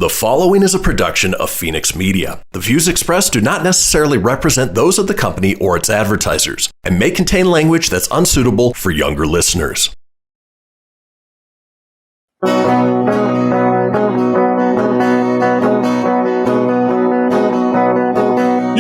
The following is a production of Fenix Media. The views expressed do not necessarily represent those of the company or its advertisers and may contain language that's unsuitable for younger listeners. You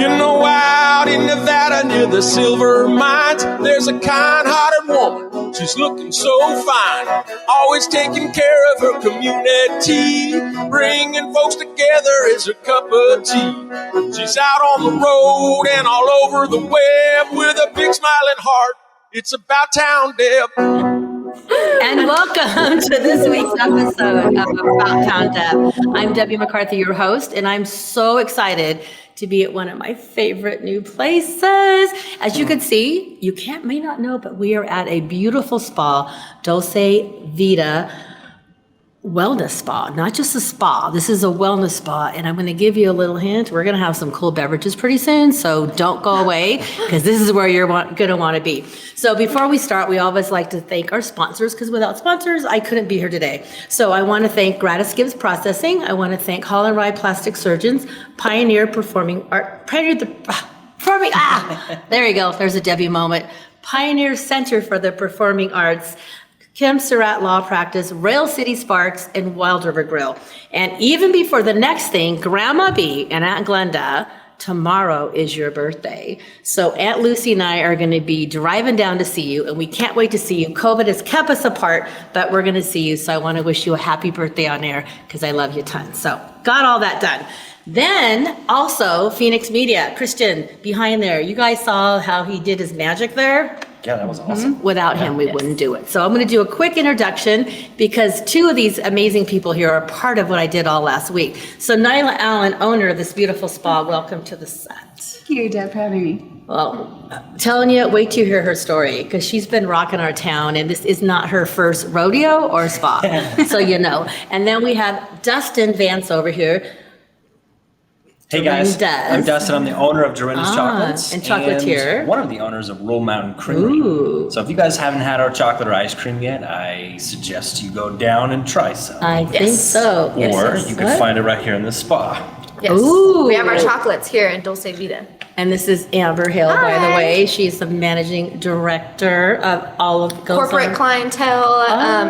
know, out in Nevada near the silver mines, there's a kind-hearted woman. She's looking so fine, always taking care of her community. Bringing folks together is her cup of tea. She's out on the road and all over the web with a big smiling heart. It's about town, Deb. And welcome to this week's episode of About Town Deb. I'm Debbie McCarthy, your host, and I'm so excited to be at one of my favorite new places. As you can see, may not know, but we are at a beautiful spa, Dolce Vita wellness spa, not just a spa. This is a wellness spa, and I'm going to give you a little hint. We're going to have some cool beverages pretty soon, so don't go away because this is where you're going to want to be. So before we start, we always like to thank our sponsors because without sponsors, I couldn't be here today. So I want to thank GratisGives Processing. I want to thank Hale and Wrye Plastic Surgeons, Pioneer Performing Art, there you go. There's a Debbie moment. Pioneer Center for the Performing Arts, Kim Surratt Law Practice, Rail City Sparks, and Wild River Grille. And even before the next thing, Grandma B and Aunt Glenda, tomorrow is your birthday. So Aunt Lucy and I are going to be driving down to see you, and we can't wait to see you. COVID has kept us apart, but we're going to see you. So I want to wish you a happy birthday on air because I love you tons. So got all that done. Then also Fenix Media, Christian behind there. You guys saw how he did his magic there? Yeah, that was awesome. Without him, we wouldn't do it. So I'm going to do a quick introduction because two of these amazing people here are part of what I did all last week. So Nyla Allen, owner of this beautiful spa, welcome to the set. Thank you, Deb, for having me. Well, I'm telling you, wait till you hear her story because she's been rocking our town and this is not her first rodeo or spa, so you know. And then we have Dustin Vance over here. Hey guys, I'm Dustin. I'm the owner of Dorinda's Chocolates and chocolatier. And one of the owners of Roll Mountain Creamery. Ooh. So if you guys haven't had our chocolate or ice cream yet, I suggest you go down and try some. I think so. Or you can find it right here in the spa. Yes. Ooh. We have our chocolates here in Dolce Vita. And this is Amber Hale, by the way. She's the managing director of all of corporate clientele,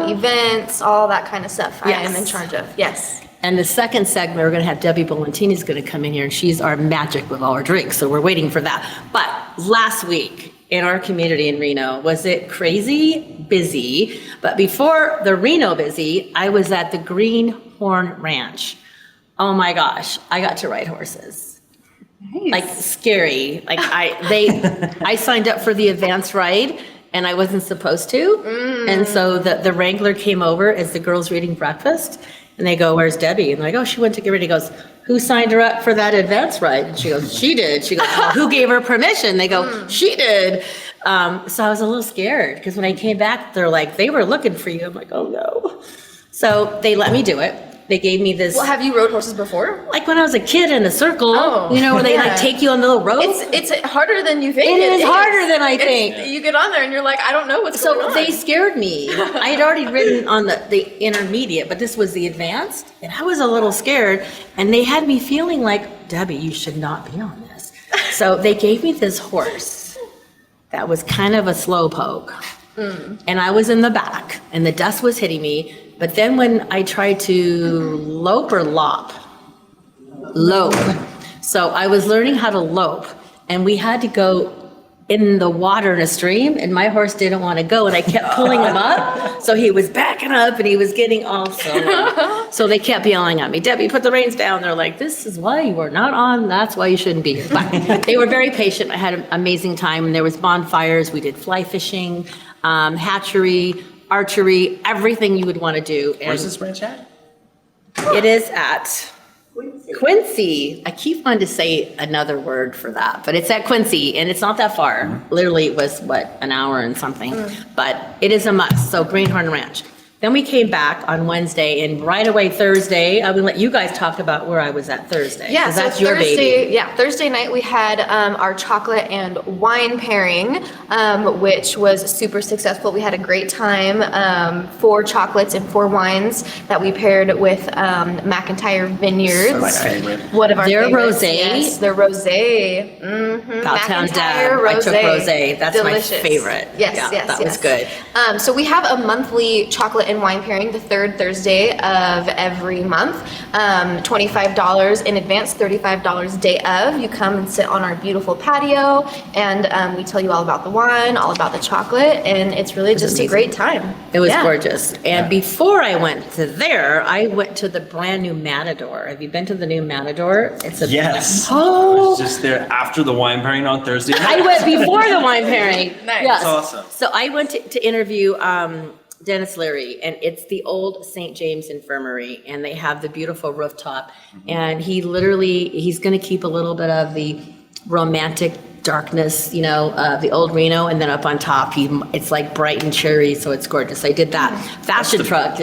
events, all that kind of stuff. Yes. I am in charge of. Yes. And the second segment, we're going to have Debbie Bullentini is going to come in here, and she's our magic with all our drinks. So we're waiting for that. But last week in our community in Reno, was it crazy busy? But before the Reno busy, I was at the Greenhorn Ranch. Oh my gosh, I got to ride horses. Nice. Like scary. Like I signed up for the advanced ride and I wasn't supposed to. And so the wrangler came over as the girls were eating breakfast. And they go, where's Debbie? And they're like, oh, she went to get ready. He goes, who signed her up for that advance ride? And she goes, she did. She goes, well, who gave her permission? They go, she did. So I was a little scared because when I came back, they're like, they were looking for you. I'm like, oh no. So they let me do it. They gave me this. Well, have you rode horses before? Like when I was a kid in a circle, where they like take you on the little rope. It's harder than you think. It is harder than I think. You get on there and you're like, I don't know what's going on. So they scared me. I had already ridden on the intermediate, but this was the advanced, and I was a little scared. And they had me feeling like, Debbie, you should not be on this. So they gave me this horse that was kind of a slow poke. And I was in the back, and the dust was hitting me. But then when I tried to lope. So I was learning how to lope, and we had to go in the water in a stream, and my horse didn't want to go, and I kept pulling him up. So he was backing up, and he was getting all slow. So they kept yelling at me, Debbie, put the reins down. They're like, this is why you are not on. That's why you shouldn't be here. But they were very patient. I had an amazing time, and there was bonfires. We did fly fishing, hatchery, archery, everything you would want to do. And where's this ranch at? It is at Quincy. I keep wanting to say another word for that, but it's at Quincy, and it's not that far. Literally, it was, an hour and something. But it is a must. So Greenhorn Ranch. Then we came back on Wednesday, and right away Thursday, I will let you guys talk about where I was at Thursday. Yeah, so that's your Thursday, baby. yeah, Thursday night we had our chocolate and wine pairing, which was super successful. We had a great time. 4 chocolates and 4 wines that we paired with McIntyre Vineyards. My favorite. One of our Their favorites. rosé. Yes, their rosé. Town McIntyre Deb. rosé. I took rosé. That's Delicious. my favorite. Yes, yeah, yes, that yes. was good. So we have a monthly chocolate and wine pairing, the 3rd Thursday of every month. $25 in advance, $35 day of. You come and sit on our beautiful patio, and we tell you all about the wine, all about the chocolate, and it's really just a great time. It was Yeah. gorgeous. And before I went to there, I went to the brand new Matador. Have you been to the new Matador? It's a Yes. I Oh, was just there after the wine pairing on Thursday night. I went before the wine pairing. Nice. Yes. That's awesome. So I went to interview Dennis Leary, and it's the old St. James Infirmary, and they have the beautiful rooftop. And he's going to keep a little bit of the romantic darkness, the old Reno, and then up on top, it's like bright and cherry, so it's gorgeous. I did that fashion truck.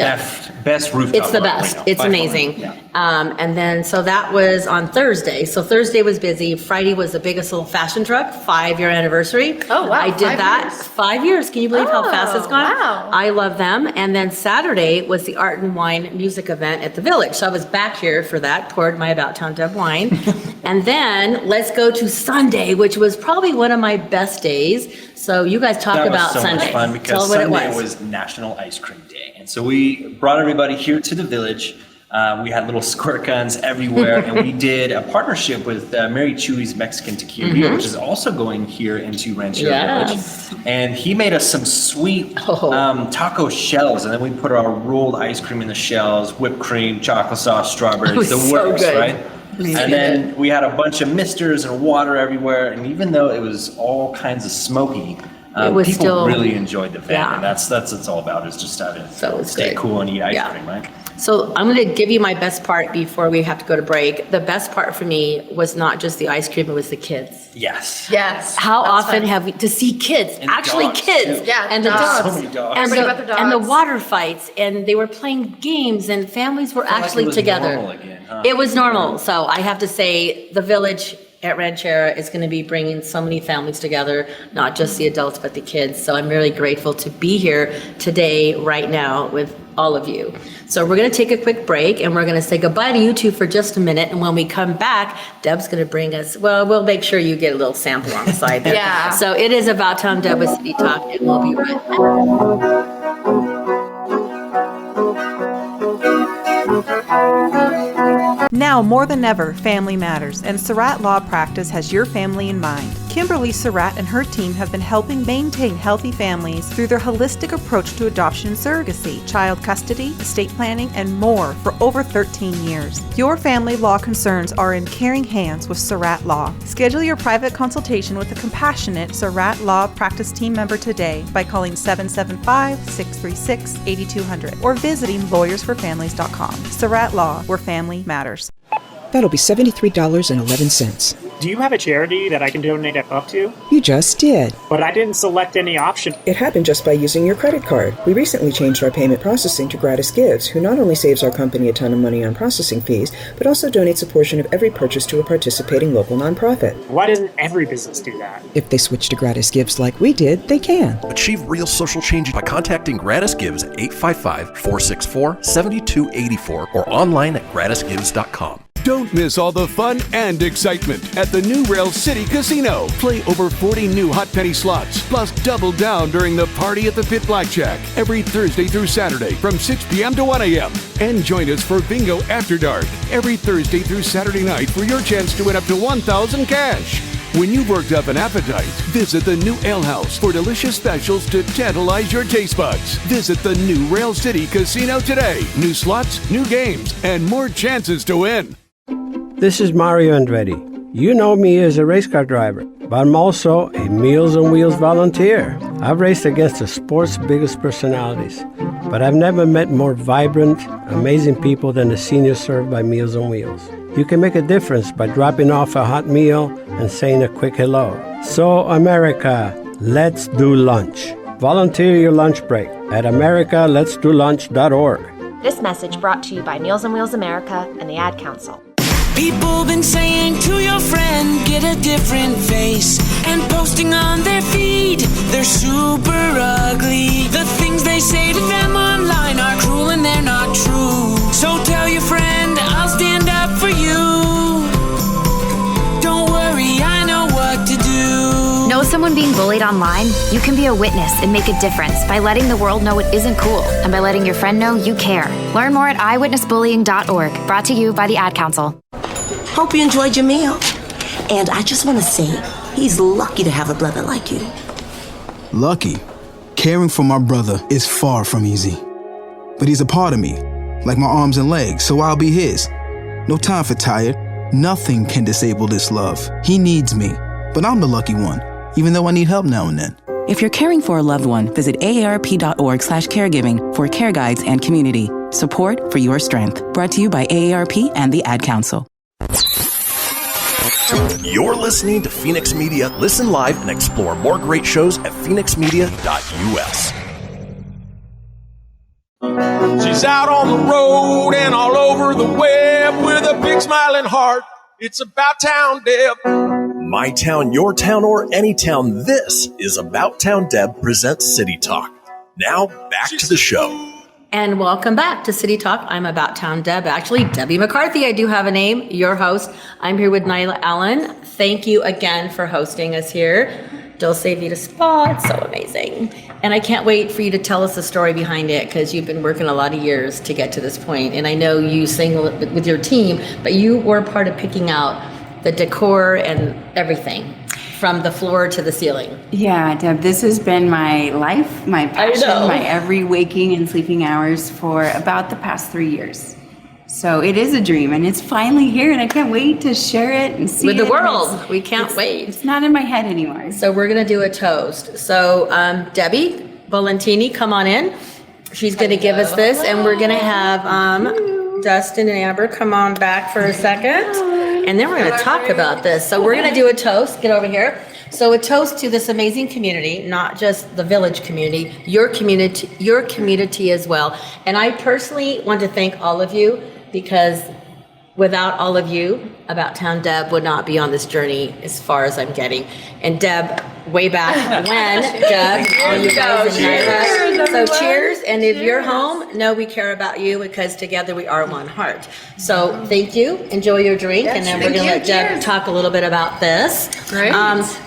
Best rooftop. It's the bar best. right now, It's by amazing. far. Yeah. And then, so that was on Thursday. So Thursday was busy. Friday was the biggest little fashion truck, 5-year anniversary. Oh, wow, I did 5 that. years. 5 years. Can you believe how fast it's gone? Wow. I love them. And then Saturday was the Art and Wine music event at the Village. So I was back here for that, poured my About Town Deb wine. And then let's go to Sunday, which was probably one of my best days. So you guys talk That about was so Sunday. much fun Tell because what Sunday it was National Ice Cream Day. And so we brought everybody here to the Village. We had little squirt guns everywhere, and we did a partnership with Mary Chewy's Mexican Tequila, which is also going here into Ranchero Yes. Village. And he made us some sweet taco shells, and then we put our rolled ice cream in the shells, whipped cream, chocolate sauce, strawberries, was the so works, good. right? And then we had a bunch of misters and water everywhere, and even though it was all kinds of smoky, It was people still- really enjoyed the event, Yeah. and that's what it's all about, is just having So it's stay good. cool and eat ice Yeah. cream, right? So I'm going to give you my best part before we have to go to break. The best part for me was not just the ice cream, it was the kids. Yes. Yes. How That's often fun. have we to see kids, And actually dogs, kids, too. Yeah, and the dogs. dogs, So many dogs. and Everybody the, about their and the dogs. water fights, and they were playing games, and families were like actually it was together. normal again, huh? It was normal. So I have to say, the Village at Ranchero is going to be bringing so many families together, not just the adults, but the kids. So I'm really grateful to be here today, right now, with all of you. So we're going to take a quick break, and we're going to say goodbye to you two for just a minute. And when we come back, Deb's going to bring us, well, we'll make sure you get a little sample on the side there. Yeah. So it is About Town Deb with City Talk, and we'll be right back. Now more than ever, family matters, and Surratt Law Practice has your family in mind. Kimberly Surratt and her team have been helping maintain healthy families through their holistic approach to adoption and surrogacy, child custody, estate planning, and more for over 13 years. Your family law concerns are in caring hands with Surratt Law. Schedule your private consultation with a compassionate Surratt Law Practice team member today by calling 775-636-8200 or visiting lawyersforfamilies.com. Surratt Law, where family matters. That'll be $73.11. Do you have a charity that I can donate a buck to? You just did. But I didn't select any option. It happened just by using your credit card. We recently changed our payment processing to GratisGives, who not only saves our company a ton of money on processing fees, but also donates a portion of every purchase to a participating local nonprofit. Why doesn't every business do that? If they switch to GratisGives like we did, they can. Achieve real social change by contacting GratisGives at 855-464-7284 or online at gratisgives.com. Don't miss all the fun and excitement at the new Rail City Casino. Play over 40 new hot penny slots, plus double down during the Party at the Pit Blackjack every Thursday through Saturday from 6 p.m. to 1 a.m. And join us for Bingo After Dark every Thursday through Saturday night for your chance to win up to $1,000 cash. When you've worked up an appetite, visit the new Ale House for delicious specials to tantalize your taste buds. Visit the new Rail City Casino today. New slots, new games, and more chances to win. This is Mario Andretti. You know me as a race car driver, but I'm also a Meals on Wheels volunteer. I've raced against the sport's biggest personalities, but I've never met more vibrant, amazing people than the seniors served by Meals on Wheels. You can make a difference by dropping off a hot meal and saying a quick hello. So, America, let's do lunch. Volunteer your lunch break at americaletsdolunch.org. This message brought to you by Meals on Wheels America and the Ad Council. People been saying to your friend, get a different face, and posting on their feed, they're super ugly. The things they say to them online are cruel and they're not true. So tell your friend, I'll stand up for you. Don't worry, I know what to do. Know someone being bullied online? You can be a witness and make a difference by letting the world know it isn't cool and by letting your friend know you care. Learn more at eyewitnessbullying.org. Brought to you by the Ad Council. Hope you enjoyed your meal. And I just want to say, he's lucky to have a brother like you. Lucky? Caring for my brother is far from easy. But he's a part of me, like my arms and legs, so I'll be his. No time for tired. Nothing can disable this love. He needs me, but I'm the lucky one, even though I need help now and then. If you're caring for a loved one, visit aarp.org/caregiving for care guides and community. Support for your strength. Brought to you by AARP and the Ad Council. You're listening to Fenix Media. Listen live and explore more great shows at phoenixmedia.us. She's out on the road and all over the web with a big smiling heart. It's About Town Deb. My town, your town, or any town. This is About Town Deb presents City Talk. Now, back to the show. And welcome back to City Talk. I'm About Town Deb, actually Debbie McCarthy. I do have a name, your host. I'm here with Nyla Allen. Thank you again for hosting us here. Dolce Vita Spa, it's so amazing. And I can't wait for you to tell us the story behind it because you've been working a lot of years to get to this point. And I know you sing with your team, but you were part of picking out the decor and everything from the floor to the ceiling. Yeah, Deb, this has been my life, my passion, my every waking and sleeping hours for about the past 3 years. So it is a dream, and it's finally here, and I can't wait to share it and see with it. The world. We can't wait. It's not in my head anymore. So we're going to do a toast. So Debbie Bullentini, come on in. She's going to give us this, and we're going to have Dustin and Amber come on back for a second, and then we're going to talk about this. So we're going to do a toast. Get over here. So a toast to this amazing community, not just the village community, your community as well. And I personally want to thank all of you because without all of you, About Town Deb would not be on this journey as far as I'm getting. And Deb, way back when, Deb, all you guys and Nyla. So cheers. And if you're home, know we care about you because together we are one heart. So thank you. Enjoy your drink. Yes, and then we're going to let Deb talk a little bit about this. Great.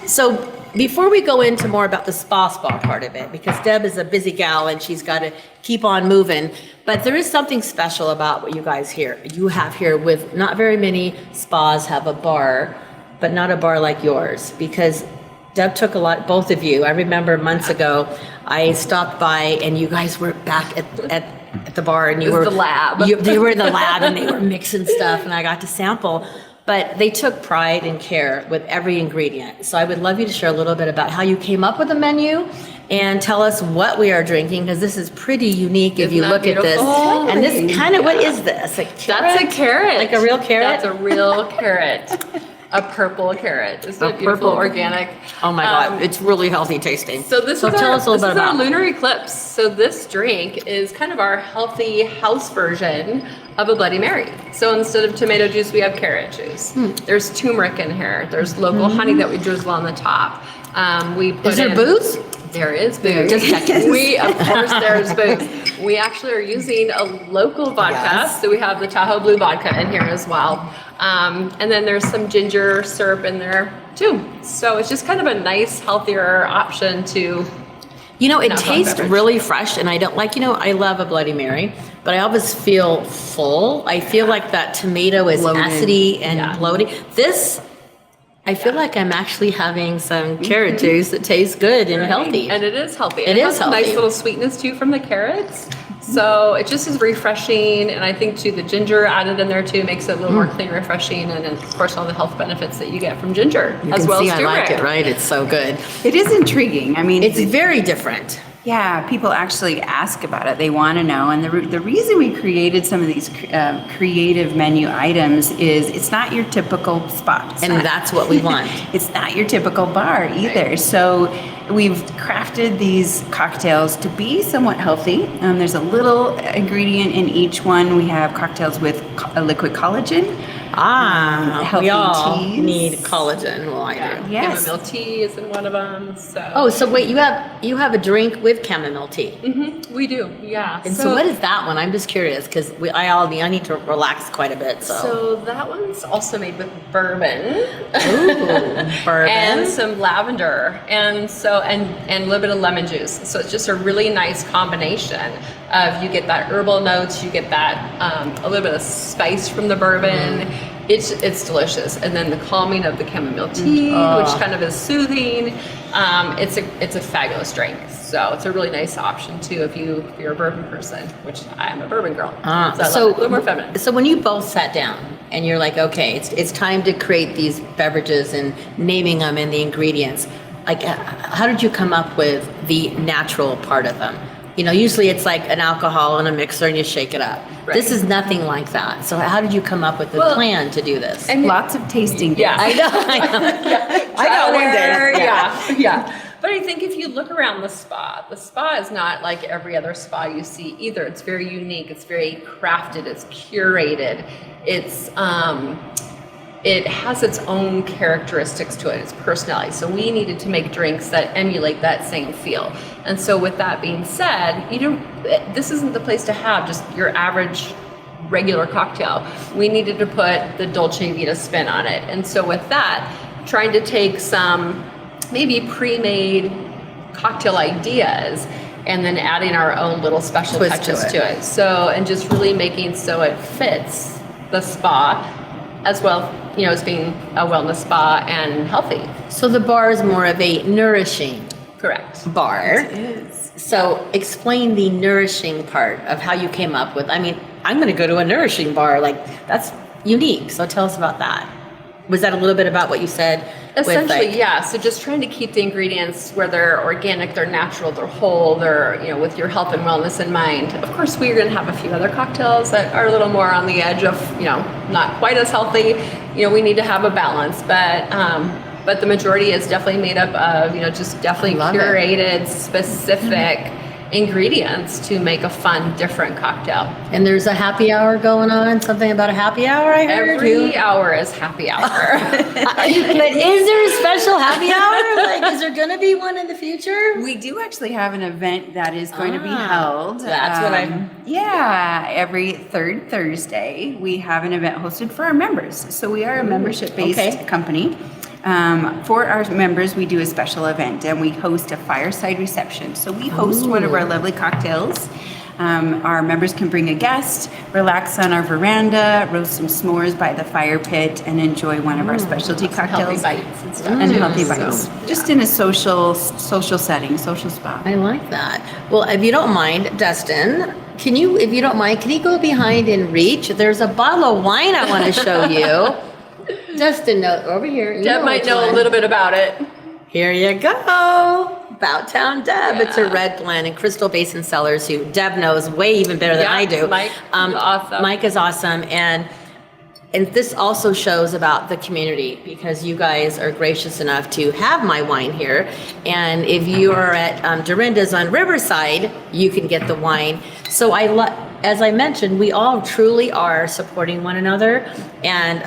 So before we go into more about the spa part of it, because Deb is a busy gal and she's got to keep on moving, but there is something special about what you have here with not very many spas have a bar, but not a bar like yours, because Deb took both of you. I remember months ago, I stopped by and you guys were back at the bar and you were the lab. They were in the lab and they were mixing stuff and I got to sample. But they took pride and care with every ingredient. So I would love you to share a little bit about how you came up with the menu and tell us what we are drinking, because this is pretty unique if you look at this. And this kind of, what is this? A carrot? That's a carrot. Like a real carrot? That's a real carrot. A purple carrot. Isn't it beautiful, organic? Oh my God, it's really healthy tasting. So tell us a little bit about our Lunar Eclipse. So this drink is kind of our healthy house version of a Bloody Mary. So instead of tomato juice, we have carrot juice. There's turmeric in here. There's local honey that we drizzle on the top. Is there booze? There is booze. Just checking. Of course, there's booze. We actually are using a local vodka. So we have the Tahoe Blue vodka in here as well. And then there's some ginger syrup in there too. So it's just kind of a nice, healthier option to. It tastes really fresh, and I don't I love a Bloody Mary, but I always feel full. I feel like that tomato is acidy and bloating. This, I feel like I'm actually having some carrot juice that tastes good and healthy. And it is healthy. It is healthy. Nice little sweetness too from the carrots. So it just is refreshing, and I think too the ginger added in there too makes it a little more clean, refreshing, and then of course all the health benefits that you get from ginger as well as turmeric. I like it, right? It's so good. It is intriguing. I mean, it's very different. Yeah, people actually ask about it. They want to know. And the reason we created some of these creative menu items is it's not your typical spot. And that's what we want. It's not your typical bar either. So we've crafted these cocktails to be somewhat healthy. There's a little ingredient in each one. We have cocktails with a liquid collagen. Healthy we all teas. need collagen. Well, I do. Yes. Chamomile tea is in one of them. So. Oh, so wait, you have a drink with chamomile tea. Mm-hmm. We do, yeah. And so what is that one? I'm just curious because I need to relax quite a bit. So that one's also made with bourbon. Ooh, bourbon. And some lavender, and a little bit of lemon juice. So it's just a really nice combination of, you get that herbal notes, you get that a little bit of spice from the bourbon. It's delicious, and then the calming of the chamomile tea, which kind of is soothing. It's a fabulous drink. So it's a really nice option too if you're a bourbon person, which I am a bourbon girl. So I love it. A little more feminine. So when you both sat down and you're like, okay, it's time to create these beverages and naming them and the ingredients, like how did you come up with the natural part of them? Usually it's like an alcohol in a mixer and you shake it up. Right. This is nothing like that. So how did you come up with the plan to do this? And lots of tasting. Yeah, I know. I got one day. Yeah. But I think if you look around the spa is not like every other spa you see either. It's very unique. It's very crafted. It's curated. It has its own characteristics to it, its personality. So we needed to make drinks that emulate that same feel. And so with that being said, this isn't the place to have just your average regular cocktail. We needed to put the Dolce Vita spin on it. And so with that, trying to take some maybe pre-made cocktail ideas and then adding our own little special touches to it. So, and just really making so it fits the spa as well, as being a wellness spa and healthy. So the bar is more of a nourishing bar. It is. So explain the nourishing part of how you came up with, I'm going to go to a nourishing bar. Like, that's unique. So tell us about that. Was that a little bit about what you said? Essentially, yeah. So just trying to keep the ingredients where they're organic, they're natural, they're whole, they're, with your health and wellness in mind. Of course, we're going to have a few other cocktails that are a little more on the edge of, not quite as healthy. We need to have a balance, but the majority is definitely made up of, just definitely curated, specific ingredients to make a fun, different cocktail. And there's a happy hour going on, something about a happy hour I heard? Every hour is happy hour. But is there a special happy hour? Like, is there going to be one in the future? We do actually have an event that is going to be held. That's what every third Thursday, we have an event hosted for our members. So we are a membership-based company. For our members, we do a special event and we host a fireside reception. So we host one of our lovely cocktails. Our members can bring a guest, relax on our veranda, roast some s'mores by the fire pit, and enjoy one of our specialty cocktails. Healthy bites and stuff. And healthy bites. Just in a social setting, social spa. I like that. Well, if you don't mind, Dustin, can you go behind and reach? There's a bottle of wine I want to show you. Dustin, over here. Deb might know a little bit about it. Here you go. About Town Deb. Yeah. It's a red blend, and Crystal Basin Cellars, who Deb knows way even better than I do. Mike, awesome. Mike is awesome, and this also shows about the community because you guys are gracious enough to have my wine here. And if you are at Dorinda's on Riverside, you can get the wine. So as I mentioned, we all truly are supporting one another. And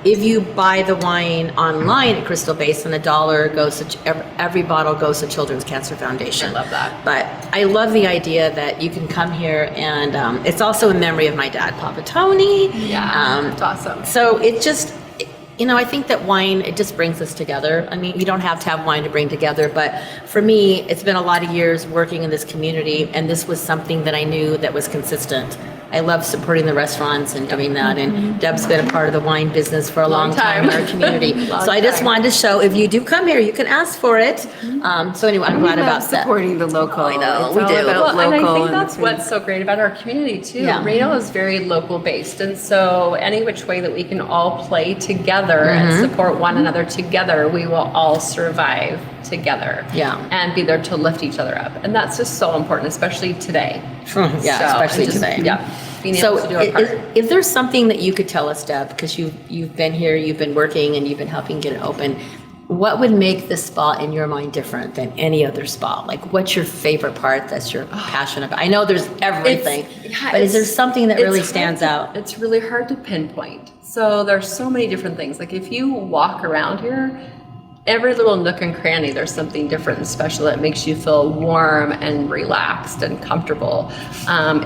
if you buy the wine online at Crystal Basin, $1 goes to every bottle goes to Children's Cancer Foundation. I love that. But I love the idea that you can come here, and it's also in memory of my dad, Papa Tony. Yeah, it's awesome. So it just, I think that wine, it just brings us together. You don't have to have wine to bring together, but for me, it's been a lot of years working in this community, and this was something that I knew that was consistent. I love supporting the restaurants and doing that, and Deb's been a part of the wine business for a long time in our community. So I just wanted to show, if you do come here, you can ask for it. So anyway, I'm glad about that. Supporting the local. I know, it's we all do. About Well, local, and I think that's what's so great about our community too. Yeah. Reno is very local based, and so any which way that we can all play together and support one another together, we will all survive together. Yeah. And be there to lift each other up, and that's just so important, especially today. Especially today. Yeah. Being So able to do our part. if there's something that you could tell us, Deb, because you've been here, you've been working, and you've been helping get it open, what would make this spa in your mind different than any other spa? Like, what's your favorite part that you're passionate about? I know there's everything, but is there something that really stands out? It's really hard to pinpoint. So there's so many different things. Like if you walk around here, every little nook and cranny, there's something different and special that makes you feel warm and relaxed and comfortable.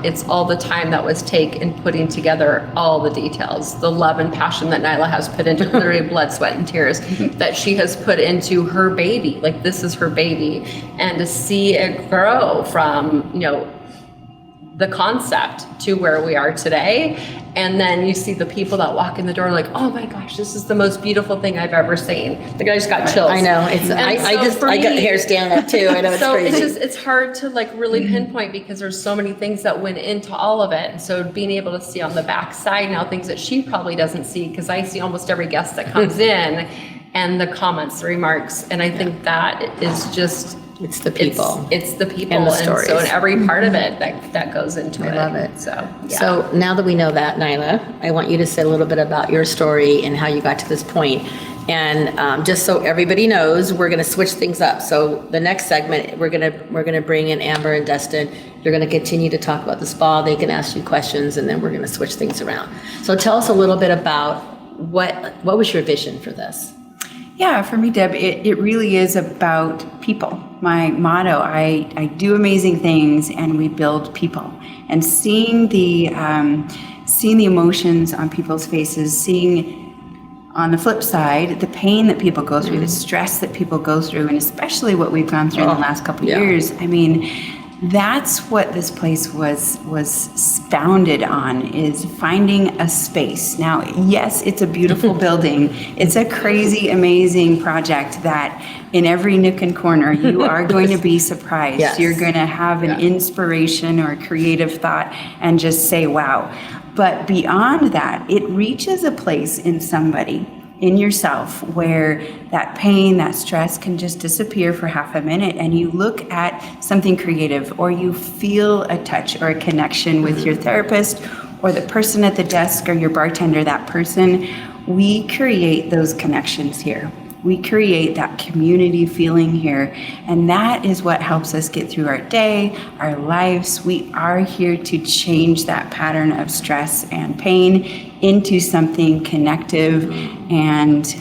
It's all the time that was taken putting together all the details, the love and passion that Nyla has put into literally blood, sweat, and tears that she has put into her baby. Like this is her baby. And to see it grow from, the concept to where we are today. And then you see the people that walk in the door like, oh my gosh, this is the most beautiful thing I've ever seen. Like I just got chills. I know. I got hair standing up too. I know it's so crazy. It's hard to like really pinpoint because there's so many things that went into all of it. And so being able to see on the back side now things that she probably doesn't see, because I see almost every guest that comes in and the comments, the remarks. And I think that is just, it's the people. It's the people and the stories. So in every part of it that goes into it. I love it. So, yeah. So now that we know that, Nyla, I want you to say a little bit about your story and how you got to this point. And just so everybody knows, we're going to switch things up. So the next segment, we're going to bring in Amber and Dustin. You're going to continue to talk about the spa. They can ask you questions, and then we're going to switch things around. So tell us a little bit about what was your vision for this? Yeah, for me, Deb, it really is about people. My motto, I do amazing things and we build people. And seeing the emotions on people's faces, seeing on the flip side, the pain that people go through, the stress that people go through, and especially what we've gone through in the last couple of years. I mean, that's what this place was founded on, is finding a space. Now, yes, it's a beautiful building. It's a crazy, amazing project that in every nook and corner, you are going to be surprised. Yes. You're going to have an inspiration or a creative thought and just say, wow. But beyond that, it reaches a place in somebody, in yourself, where that pain, that stress can just disappear for half a minute, and you look at something creative, or you feel a touch or a connection with your therapist or the person at the desk or your bartender, that person. We create those connections here. We create that community feeling here, and that is what helps us get through our day, our lives. We are here to change that pattern of stress and pain into something connective and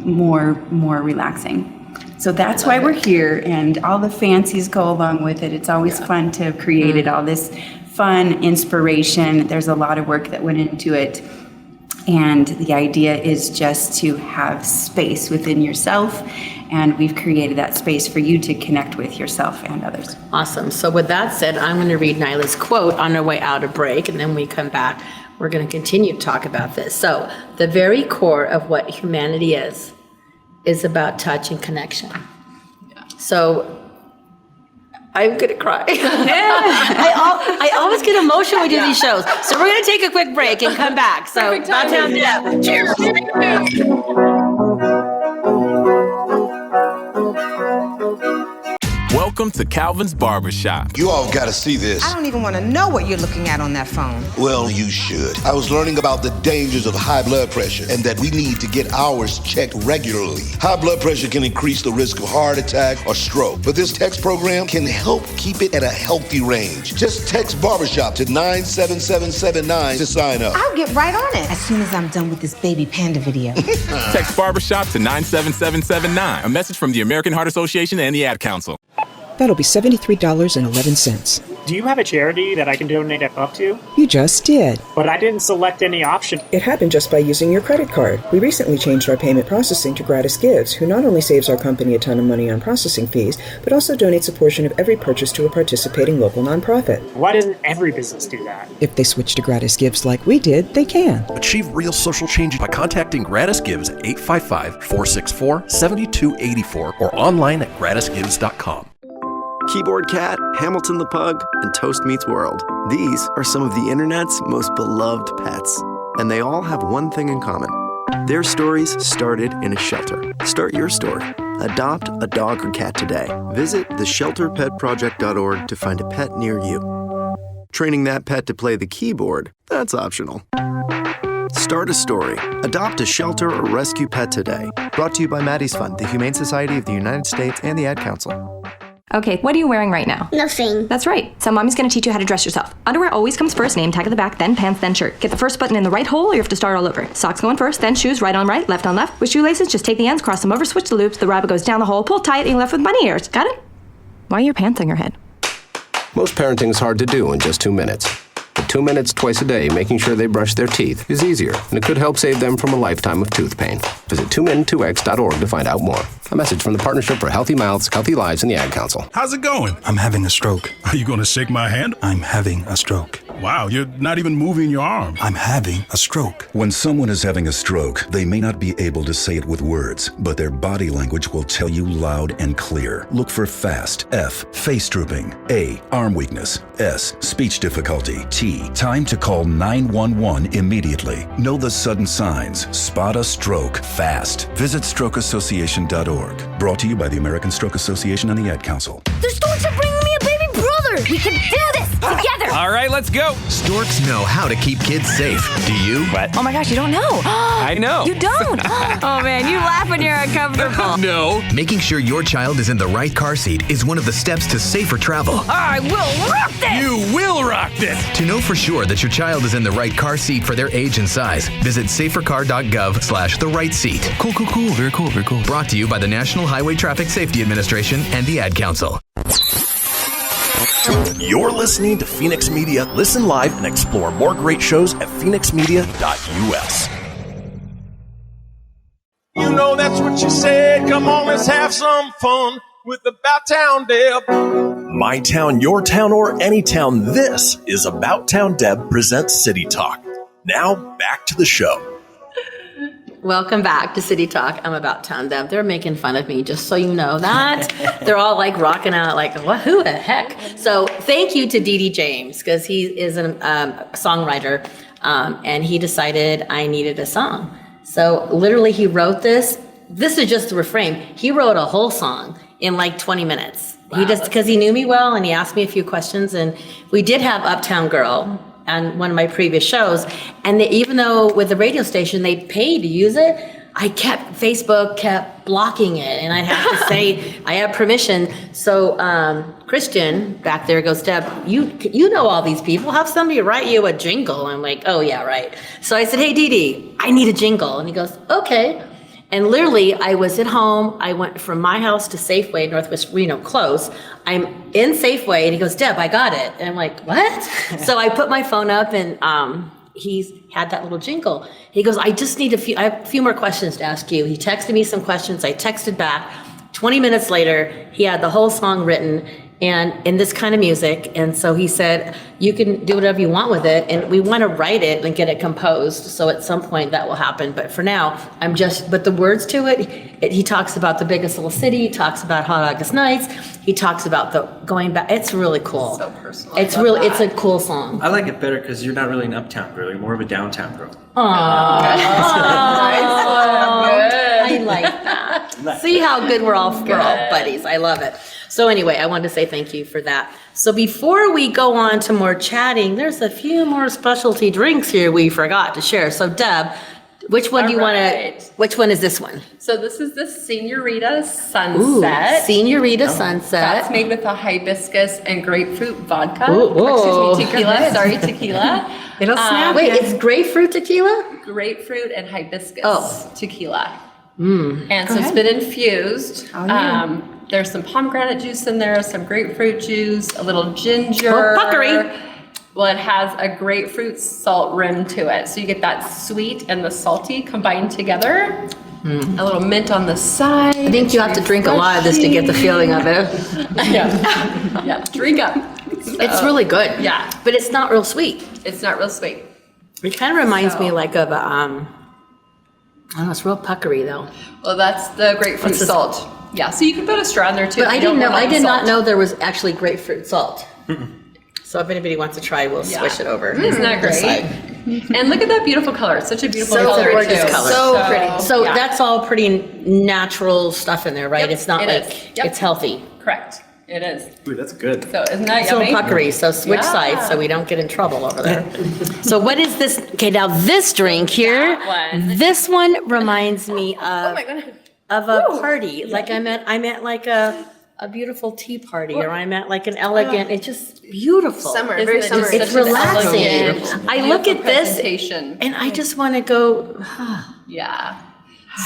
more relaxing. So that's why we're here, and all the fancies go along with it. It's always fun to have created all this fun inspiration. There's a lot of work that went into it. And the idea is just to have space within yourself, and we've created that space for you to connect with yourself and others. Awesome. So with that said, I'm going to read Nyla's quote on our way out of break, and then when we come back, we're going to continue to talk about this. So the very core of what humanity is about touch and connection. Yeah. So I'm going to cry. I always get emotional when we do these shows. So we're going to take a quick break and come back. So cheers. Welcome to Calvin's Barbershop. You all got to see this. I don't even want to know what you're looking at on that phone. Well, you should. I was learning about the dangers of high blood pressure and that we need to get ours checked regularly. High blood pressure can increase the risk of heart attack or stroke, but this text program can help keep it at a healthy range. Just text Barbershop to 97779 to sign up. I'll get right on it as soon as I'm done with this baby panda video. Text Barbershop to 97779. A message from the American Heart Association and the Ad Council. That'll be $73.11. Do you have a charity that I can donate up to? You just did. But I didn't select any option. It happened just by using your credit card. We recently changed our payment processing to GratisGives, who not only saves our company a ton of money on processing fees, but also donates a portion of every purchase to a participating local nonprofit. Why doesn't every business do that? If they switch to GratisGives like we did, they can. Achieve real social change by contacting GratisGives at 855-464-7284 or online at gratisgives.com. Keyboard Cat, Hamilton the Pug, and Toast Meets World. These are some of the internet's most beloved pets. And they all have one thing in common. Their stories started in a shelter. Start your story. Adopt a dog or cat today. Visit theshelterpetproject.org to find a pet near you. Training that pet to play the keyboard, that's optional. Start Start a story. Adopt a shelter or rescue pet today. Brought to you by Maddie's Fund, the Humane Society of the United States, and the Ad Council. Okay, what are you wearing right now? Nothing. That's right. So mommy's gonna teach you how to dress yourself. Underwear always comes first, name tag at the back, then pants, then shirt. Get the first button in the right hole or you have to start all over. Socks going first, then shoes, right on right, left on left. With shoelaces, just take the ends, cross them over, switch the loops, the rabbit goes down the hole, pull tight, and you're left with bunny ears. Got it? Why are your pants on your head? Most parenting is hard to do in just 2 minutes. But 2 minutes twice a day making sure they brush their teeth is easier, and it could help save them from a lifetime of tooth pain. Visit 2min2x.org to find out more. A message from the Partnership for Healthy Mouths, Healthy Lives, and the Ad Council. How's it going? I'm having a stroke. Are you going to shake my hand? I'm having a stroke. Wow, you're not even moving your arm. I'm having a stroke. When someone is having a stroke, they may not be able to say it with words, but their body language will tell you loud and clear. Look for FAST. F, face drooping. A, arm weakness. S, speech difficulty. T, time to call 911 immediately. Know the sudden signs. Spot a stroke fast. Visit strokeassociation.org. Brought to you by the American Stroke Association and the Ad Council. The storks are bringing me a baby brother. We can do this together. All right, let's go. Storks know how to keep kids safe. Do you? What? Oh my gosh, you don't know. I know. You don't? Oh man, you laugh when you're uncomfortable. No. Making sure your child is in the right car seat is one of the steps to safer travel. I will rock this. You will rock this. To know for sure that your child is in the right car seat for their age and size, visit safercar.gov/the right seat. Cool. Very cool. Brought to you by the National Highway Traffic Safety Administration and the Ad Council. You're listening to Fenix Media. Listen live and explore more great shows at phoenixmedia.us. You know that's what you said. Come on, let's have some fun with About Town Deb. My town, your town, or any town, this is About Town Deb presents City Talk. Now, back to the show. Welcome back to City Talk. I'm About Town Deb. They're making fun of me, just so you know that. They're all like rocking out like, what? Who the heck? So thank you to D.D. James, because he is a songwriter, and he decided I needed a song. So literally he wrote this. This is just the refrain. He wrote a whole song in like 20 minutes. Wow. He just, because he knew me well and he asked me a few questions, and we did have Uptown Girl on one of my previous shows, and even though with the radio station they paid to use it, Facebook kept blocking it, and I have to say I have permission. So Christian back there goes, Deb, you know all these people, have somebody write you a jingle. I'm like, oh yeah, right. So I said, hey Dee Dee, I need a jingle, and he goes, okay. And literally, I was at home. I went from my house to Safeway, Northwest Reno, close. I'm in Safeway, and he goes, Deb, I got it. And I'm like, what? So I put my phone up, and he's had that little jingle. He goes, I have a few more questions to ask you. He texted me some questions. I texted back. 20 minutes later, he had the whole song written and in this kind of music. And so he said, you can do whatever you want with it. And we want to write it and get it composed. So at some point that will happen. But for now, but the words to it, he talks about the biggest little city. He talks about hot August nights. He talks about the going back. It's really cool. So personal. It's a cool song. I like it better because you're not really an uptown girl. You're more of a downtown girl. I like that. Nice. See how good we're all buddies. I love it. So anyway, I wanted to say thank you for that. So before we go on to more chatting, there's a few more specialty drinks here we forgot to share. So Deb, which one do you want to, which one is this one? So this is the Senorita Sunset. Ooh, Senorita Sunset. That's made with a hibiscus and grapefruit vodka. Ooh. Excuse me, tequila. Sorry, tequila. It'll snap. Wait, it's grapefruit tequila? Grapefruit and hibiscus tequila. And so it's been infused. Oh, yeah. There's some pomegranate juice in there, some grapefruit juice, a little ginger. Puckery. Well, it has a grapefruit salt rim to it. So you get that sweet and the salty combined together. A little mint on the side. I think you have to drink a lot of this to get the feeling of it. Yeah, drink up. It's really good. Yeah. But it's not real sweet. It's not real sweet. It kind of reminds me like of I don't know, it's real puckery though. Well, that's the grapefruit salt. Yeah, so you can put a straw in there too. But I did not know there was actually grapefruit salt. So if anybody wants to try, we'll switch it over. Isn't that great? And look at that beautiful color. It's such a beautiful color. Gorgeous color. So pretty. So that's all pretty natural stuff in there, right? It's not it's healthy. Correct. It is. Ooh, that's good. So isn't that So yummy? puckery, so switch Yeah. sides so we don't get in trouble over there. So what is this? Okay, now this drink here, this one reminds me of a party. Like I'm at like a beautiful tea party, or I'm at like an elegant. It's just beautiful. Summer, Isn't very it summer. just It's such an relaxing. elegant, I look at this presentation. and I just want to go. Yeah.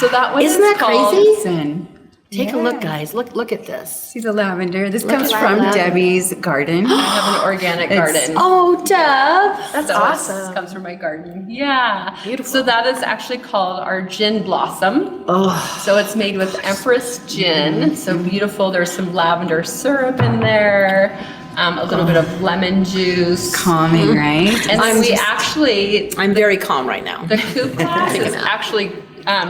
So that one Isn't is that called, crazy? Take a look, guys. Look at this. See the lavender? This Look comes at from that. Debbie's garden. I have an organic garden. Oh, Deb. That's So awesome. This comes from my garden. Yeah. Beautiful. So that is actually called our gin blossom. Oh. So it's made with Empress gin. So beautiful. There's some lavender syrup in there. A little bit of lemon juice. Calming, right? And then I'm very calm right now. The coupe glass is actually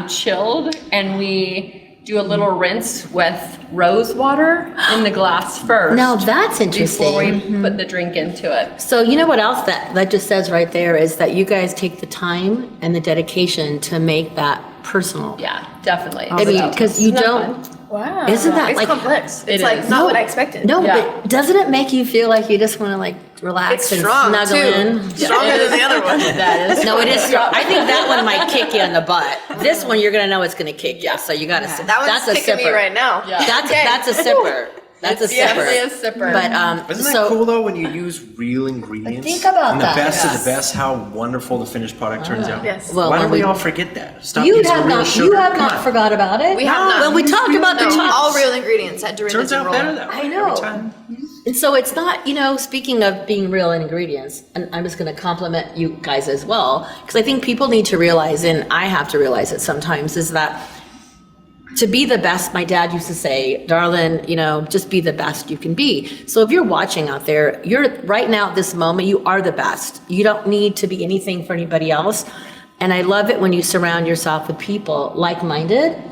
chilled, and we do a little rinse with rose water in the glass first. Now that's interesting. Before we put the drink into it. So you know what else that just says right there is that you guys take the time and the dedication to make that personal. Yeah, definitely. I mean, because you don't. Wow. Isn't that it's like complex? It's It like is. not what I expected. No, Yeah. but doesn't it make you feel like you just want to like relax It's and strong, snuggle too. in? Stronger than the other one. That is. No, it is strong. I think that one might kick you in the butt. This one you're gonna know it's gonna kick you, so you gotta. That one's That's a kicking me sipper. right now. Yeah. That's a sipper. That's a It's definitely a sipper. sipper. But Isn't that so cool though when you use real ingredients? think about and that. the best of Yes. the best, how wonderful the finished product turns out. Yes. Well, Why when don't we we- all forget that? Stop you using have real not. sugar. You have Come not on. forgot about it. We have not. When we talk about the No, chops, all real ingredients at Dorinda's Turns out Roll. better that way. I know. Every time. And so it's not, speaking of being real in ingredients, and I'm just going to compliment you guys as well, because I think people need to realize, and I have to realize it sometimes, is that to be the best, my dad used to say, darling, just be the best you can be. So if you're watching out there, you're right now at this moment, you are the best. You don't need to be anything for anybody else. And I love it when you surround yourself with people like-minded.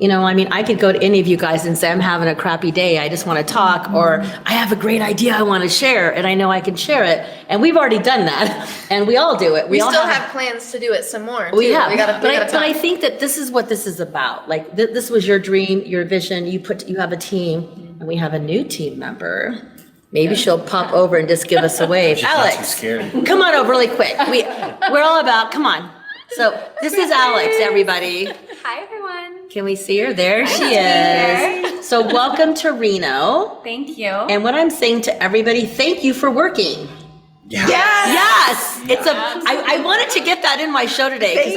I could go to any of you guys and say, I'm having a crappy day, I just want to talk, or I have a great idea I want to share, and I know I can share it. And we've already done that, and we all do it. We all still have plans to do it some more. We too. have, We gotta, but we gotta I talk. think that this is what this is about. Like this was your dream, your vision. You have a team, and we have a new team member. Maybe she'll pop over and just give us a wave. She's not too Alex, scared. come on over really quick. We're all about. Come on. So this is Alex, everybody. Hi, everyone. Can we see her? There she is. So welcome to Reno. Thank you. And what I'm saying to everybody, thank you for working. Yeah. Yes. I wanted to get that in my show today because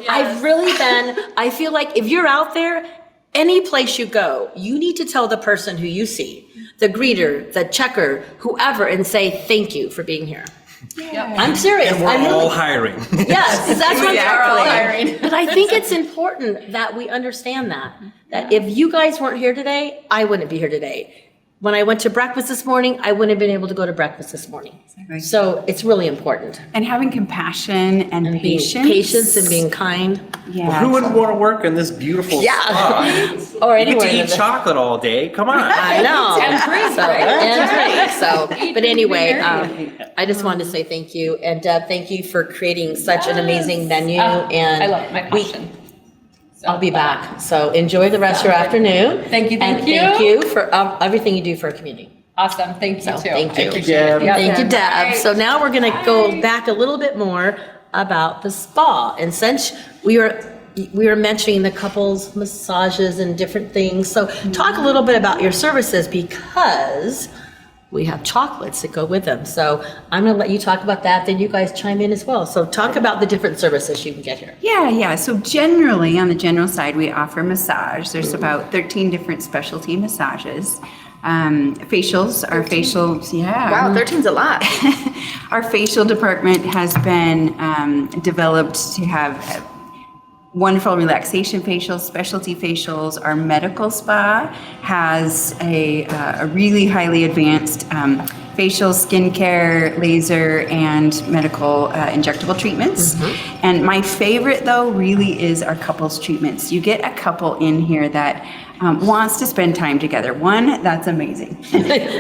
I've really been, I feel like if you're out there, any place you go, you need to tell the person who you see, the greeter, the checker, whoever, and say thank you for being here. Yep. I'm serious. And we're all hiring. Yes, that's what We are all hiring. But I think it's important that we understand that if you guys weren't here today, I wouldn't be here today. When I went to breakfast this morning, I wouldn't have been able to go to breakfast this morning. So it's really important. And having compassion and patience. Patience and being kind. Yeah. Well, who wouldn't want to work in this beautiful spot? Or You get anywhere. to eat chocolate all day. Come on. I know. And drink, So, right? and drink. So, but anyway, I just wanted to say thank you. And Deb, thank you for creating such an amazing menu. And I love my passion. I'll be back. So enjoy the rest of your afternoon. Thank you. And thank you for everything you do for our community. Awesome. Thank you So, too. thank you. I appreciate it. Deb. Thank you, Deb. Bye. So now we're going to go back a little bit more about the spa. And since we were mentioning the couples massages and different things, so talk a little bit about your services because we have chocolates that go with them. So I'm going to let you talk about that, then you guys chime in as well. So talk about the different services you can get here. Yeah. So generally, on the general side, we offer massage. There's about 13 different specialty massages. Facials, our facials, Wow, 13's a lot. Our facial department has been developed to have wonderful relaxation facials, specialty facials. Our medical spa has a really highly advanced facial, skincare, laser, and medical injectable treatments. And my favorite, though, really is our couples treatments. You get a couple in here that wants to spend time together. One, that's amazing.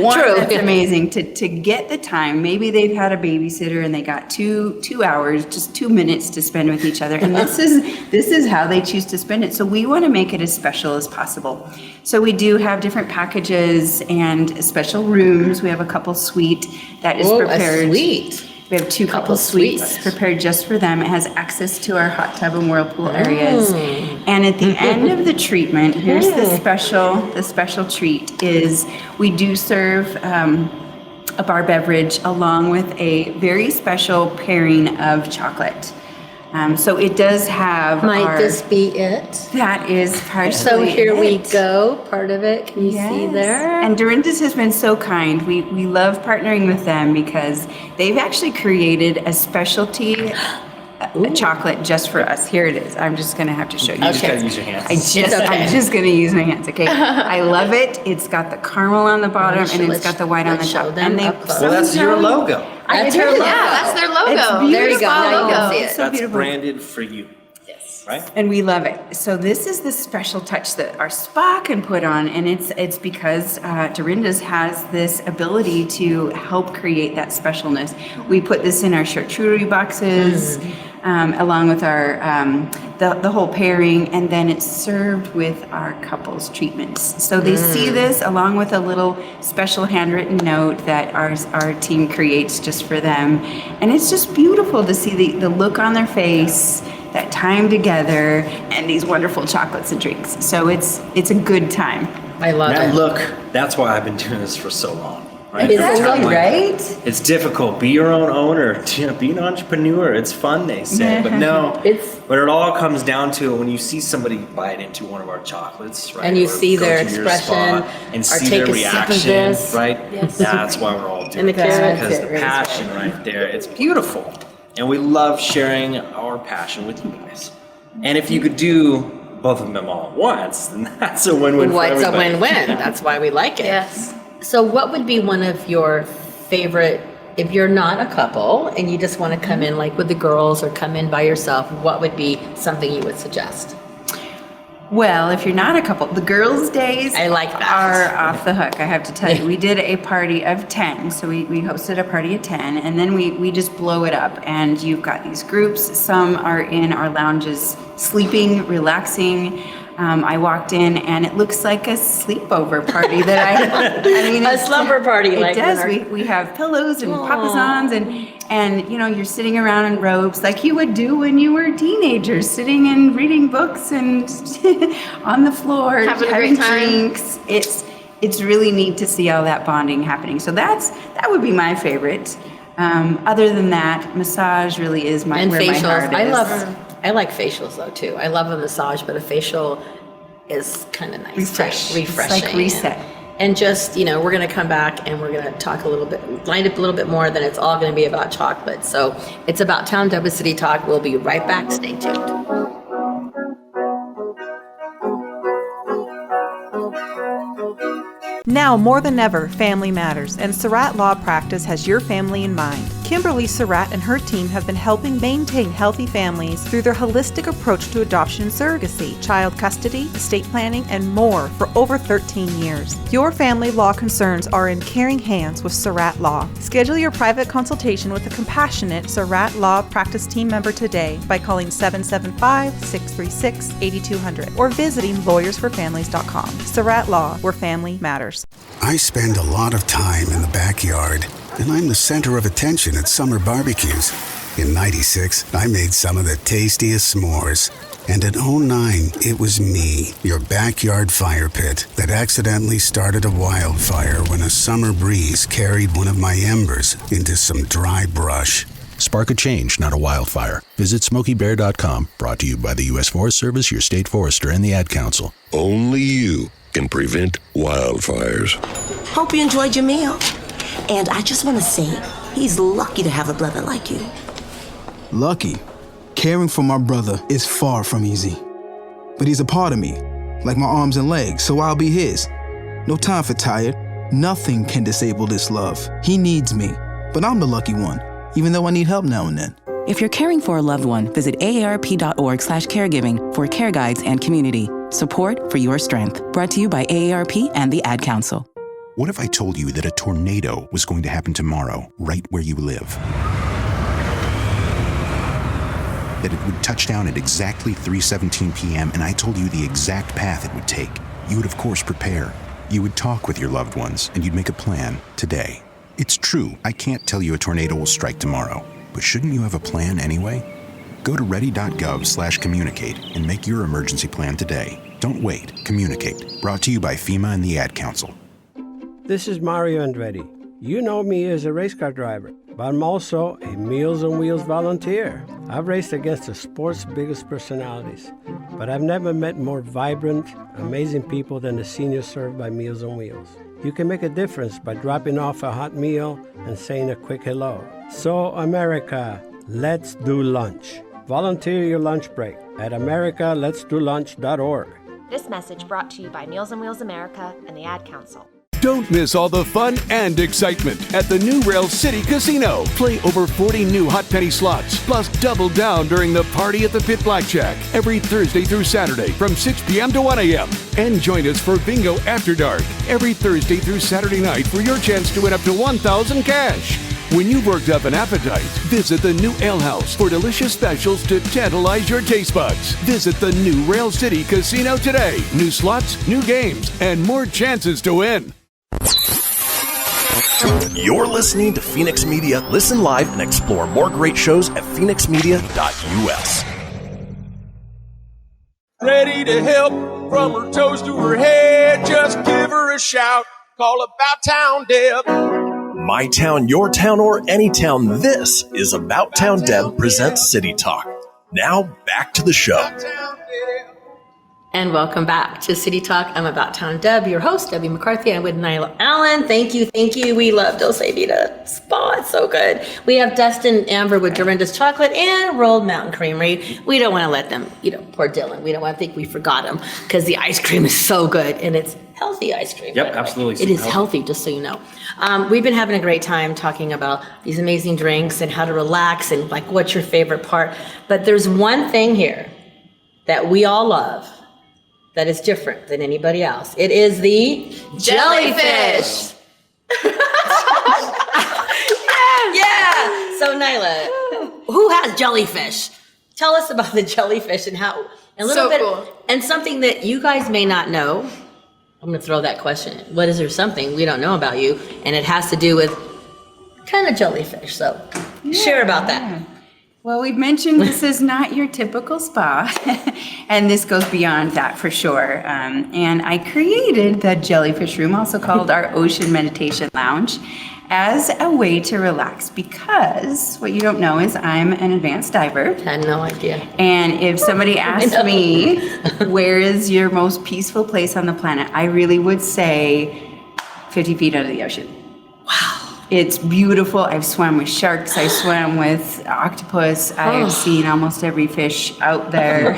One, True. that's amazing to get the time. Maybe they've had a babysitter and they got two hours, just 2 minutes to spend with each other. And this is how they choose to spend it. So we want to make it as special as possible. So we do have different packages and special rooms. We have a couple suite that is prepared. A suite. We have two couple suites prepared just for them. It has access to our hot tub and whirlpool areas. And at the end of the treatment, here's the special treat is we do serve a bar beverage along with a very special pairing of chocolate. So it does have Might this be it? That is partially So here we it. go. Part of it. Can you see there? And Dorinda's has been so kind. We love partnering with them because they've actually created a specialty chocolate just for us. Here it is. I'm just going to have to show you. You just gotta use your hands. I'm just going to use my hands. Okay. I love it. It's got the caramel on the bottom and it's got the white on the top. And Well, that's your logo. That's her logo. Yeah, that's their logo. It's beautiful. There you go. Now you can see it. It's so That's beautiful. branded for you. Yes. Right? And we love it. So this is the special touch that our spa can put on, and it's because Dorinda's has this ability to help create that specialness. We put this in our charcuterie boxes, along with our the whole pairing, and then it's served with our couples treatments. So they see this along with a little special handwritten note that our team creates just for them, and it's just beautiful to see the look on their face, that time together, and these wonderful chocolates and drinks. So it's a good time. I love it. Look, that's why I've been doing this for so long. Right? Exactly, right? It's difficult. Be your own owner. Be an entrepreneur. It's fun, they say. But no, but it all comes down to when you see somebody bite into one of our chocolates, right? And you or see go their to your expression, spa and or see take their a sip of reaction, this. right? Yes. That's why we're all doing And the this, carrots, because it the really passion right there, it's beautiful. And we love sharing our passion with you guys. And if you could do both of them all at once, then that's a win-win for What's a everybody. win-win? That's why we like it. Yes. So what would be one of your favorite, if you're not a couple and you just want to come in like with the girls or come in by yourself, what would be something you would suggest? Well, if you're not a couple, the girls' days I like that. are off the hook, I have to tell you. We did a party of 10, so we hosted a party of 10, and then we just blow it up, and you've got these groups. Some are in our lounges sleeping, relaxing. I walked in, and it looks like a sleepover party that I mean, A slumber party, It like does. Lunar. We have pillows and papassons, and you know, you're sitting around in robes like you would do when you were teenagers, sitting and reading books and on the floor, Having a great time. drinks. It's really neat to see all that bonding happening. So that would be my favorite. Other than that, massage really is And where facials. my heart is. I like facials though too. I love a massage, but a facial is kind of nice. Refresh. Too. It's Refreshing. like reset. And just, you know, we're going to come back and we're going to talk a little bit, line up a little bit more than it's all going to be about chocolate. So it's about Town Debby City Talk. We'll be right back. Stay tuned. Now more than ever, family matters, and Surratt Law Practice has your family in mind. Kimberly Surratt and her team have been helping maintain healthy families through their holistic approach to adoption and surrogacy, child custody, estate planning, and more for over 13 years. Your family law concerns are in caring hands with Surratt Law. Schedule your private consultation with a compassionate Surratt Law Practice team member today by calling 775-636-8200 or visiting lawyersforfamilies.com. Surratt Law, where family matters. I spend a lot of time in the backyard, and I'm the center of attention at summer barbecues. In '96, I made some of the tastiest s'mores. And in '09, it was me, your backyard fire pit, that accidentally started a wildfire when a summer breeze carried one of my embers into some dry brush. Spark a change, not a wildfire. Visit SmokeyBear.com, brought to you by the U.S. Forest Service, your state forester, and the Ad Council. Only you can prevent wildfires. Hope you enjoyed your meal. And I just want to say, he's lucky to have a brother like you. Lucky? Caring for my brother is far from easy. But he's a part of me, like my arms and legs, so I'll be his. No time for tired. Nothing can disable this love. He needs me, but I'm the lucky one, even though I need help now and then. If you're caring for a loved one, visit aarp.org/caregiving for care guides and community. Support for your strength. Brought to you by AARP and the Ad Council. What if I told you that a tornado was going to happen tomorrow, right where you live? That it would touch down at exactly 3:17 p.m. and I told you the exact path it would take. You would, of course, prepare. You would talk with your loved ones, and you'd make a plan today. It's true, I can't tell you a tornado will strike tomorrow, but shouldn't you have a plan anyway? Go to ready.gov/communicate and make your emergency plan today. Don't wait. Communicate. Brought to you by FEMA and the Ad Council. This is Mario Andretti. You know me as a race car driver, but I'm also a Meals on Wheels volunteer. I've raced against the sport's biggest personalities, but I've never met more vibrant, amazing people than the seniors served by Meals on Wheels. You can make a difference by dropping off a hot meal and saying a quick hello. So, America, let's do lunch. Volunteer your lunch break at americaletsdolunch.org. This message brought to you by Meals on Wheels America and the Ad Council. Don't miss all the fun and excitement at the new Rail City Casino. Play over 40 new hot penny slots, plus double down during the Party at the Pit Blackjack every Thursday through Saturday from 6 p.m. to 1 a.m. And join us for Bingo After Dark every Thursday through Saturday night for your chance to win up to $1,000 cash. When you've worked up an appetite, visit the new Ale House for delicious specials to tantalize your taste buds. Visit the new Rail City Casino today. New slots, new games, and more chances to win. You're listening to Fenix Media. Listen live and explore more great shows at phoenixmedia.us. Ready to help from her toes to her head. Just give her a shout. Call About Town Deb. My town, your town, or any town. This is About Town Deb presents City Talk. Now back to the show. And welcome back to City Talk. I'm About Town Deb, your host, Debbie McCarthy. I'm with Nyla Allen. Thank you. We love Dolce Vita Spa. It's so good. We have Dustin Amber with Dorinda's Chocolate and Rolled Mountain Creamery. We don't want to let them, poor Dylan. We don't want to think we forgot him because the ice cream is so good and it's healthy ice cream. Yep, absolutely. It is healthy, just so you know. We've been having a great time talking about these amazing drinks and how to relax and like what's your favorite part. But there's one thing here that we all love that is different than anybody else. It is the jellyfish. Yeah. So Nyla, who has jellyfish? Tell us about the jellyfish and how a little bit cool. And something that you guys may not know. I'm going to throw that question in. What is there something we don't know about you? And it has to do with kind of jellyfish. So share about that. Well, we've mentioned this is not your typical spa, and this goes beyond that for sure. And I created the Jellyfish Room, also called our Ocean Meditation Lounge, as a way to relax because what you don't know is I'm an advanced diver. I had no idea. And if somebody asked me, where is your most peaceful place on the planet, I really would say 50 feet under the ocean. Wow. It's beautiful. I've swam with sharks. I swam with octopus. I've seen almost every fish out there.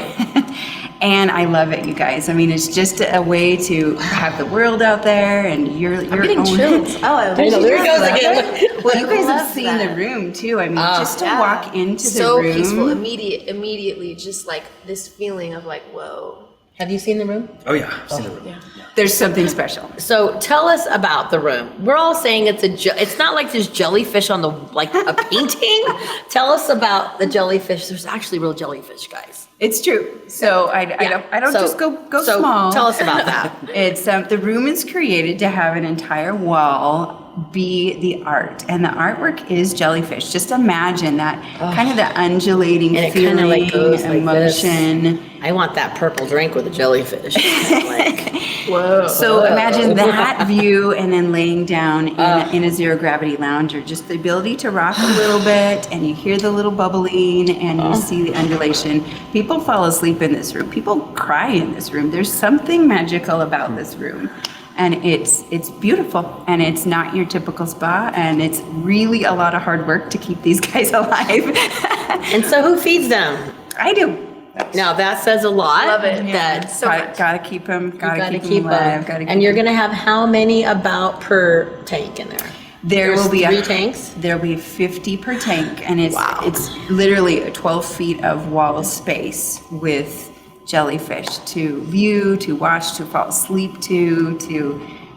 And I love it, you guys. I mean, it's just a way to have the world out there and your I'm getting own chills. I know. There it goes again. Well, you guys have seen the room too. I mean, just to walk into the room. So peaceful, immediately, just like this feeling of like, whoa. Have you seen the room? Oh yeah, I've seen the room. Yeah. There's something special. So tell us about the room. We're all saying it's not like there's jellyfish on the like a painting. Tell us about the jellyfish. There's actually real jellyfish, guys. It's true. So I don't just go small. Tell us about that. It's the room is created to have an entire wall be the art, and the artwork is jellyfish. Just imagine that kind of the undulating and feeling, it like goes emotion. Like I want that purple drink with a jellyfish. Like, whoa! So imagine that view, and then laying down in a zero gravity lounger. Just the ability to rock a little bit, and you hear the little bubbling, and you see the undulation. People fall asleep in this room. People cry in this room. There's something magical about this room. And it's beautiful, and it's not your typical spa, and it's really a lot of hard work to keep these guys alive. And so who feeds them? I do. Now that says a lot. Love it. That So gotta keep them. Gotta keep them alive. And you're gonna have how many about per tank in there? There's will be 3 tanks. There'll be 50 per tank, and it's literally 12 feet of wall space with Jellyfish to view, to watch, to fall asleep to